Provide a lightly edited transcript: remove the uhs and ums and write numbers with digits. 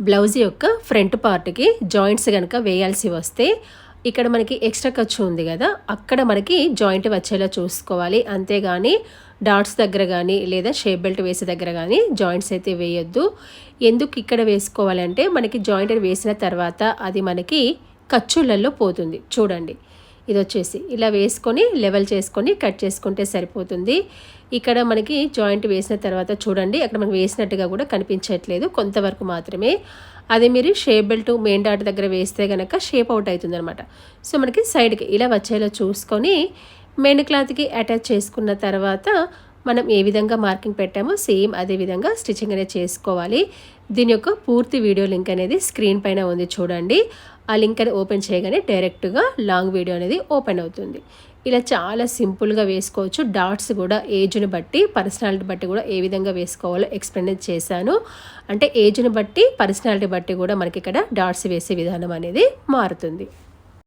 Blouse యొక్క front పార్ట్కి joints కనుక వేయాల్సి వస్తే ఇక్కడ మనకి ఎక్స్ట్రా ఖర్చు ఉంది కదా, అక్కడ మనకి జాయింట్ వచ్చేలా చూసుకోవాలి. అంతేగాని డాట్స్ దగ్గర కానీ లేదా షేప్ బెల్ట్ వేసే దగ్గర కానీ జాయింట్స్ అయితే వేయొద్దు. ఎందుకు ఇక్కడ వేసుకోవాలంటే మనకి జాయింట్ వేసిన తర్వాత అది మనకి ఖర్చులలో పోతుంది. చూడండి, ఇది వచ్చేసి ఇలా వేసుకొని లెవెల్ చేసుకొని కట్ చేసుకుంటే సరిపోతుంది. ఇక్కడ మనకి జాయింట్ వేసిన తర్వాత చూడండి, అక్కడ మనకి వేసినట్టుగా కూడా కనిపించట్లేదు, కొంతవరకు మాత్రమే. అదే మీరు షేప్ బెల్ట్ మెయిన్ డాట్ దగ్గర వేస్తే కనుక షేప్ అవుట్ అవుతుంది అనమాట. సో మనకి సైడ్కి ఇలా వచ్చేలా చూసుకొని మెయిన్ క్లాత్కి అటాచ్ చేసుకున్న తర్వాత మనం ఏ విధంగా మార్కింగ్ పెట్టామో సేమ్ అదే విధంగా స్టిచ్చింగ్ అనేది చేసుకోవాలి. దీని యొక్క పూర్తి వీడియో లింక్ అనేది స్క్రీన్ పైన ఉంది చూడండి. ఆ లింక్ అనేది ఓపెన్ చేయగానే డైరెక్ట్గా లాంగ్ వీడియో అనేది ఓపెన్ అవుతుంది. ఇలా చాలా సింపుల్గా వేసుకోవచ్చు. డాట్స్ కూడా ఏజ్ని బట్టి పర్సనాలిటీ బట్టి కూడా ఏ విధంగా వేసుకోవాలో ఎక్స్ప్లెయిన్ చేశాను. అంటే ఏజ్ని బట్టి పర్సనాలిటీ బట్టి కూడా మనకి ఇక్కడ డాట్స్ వేసే విధానం అనేది మారుతుంది.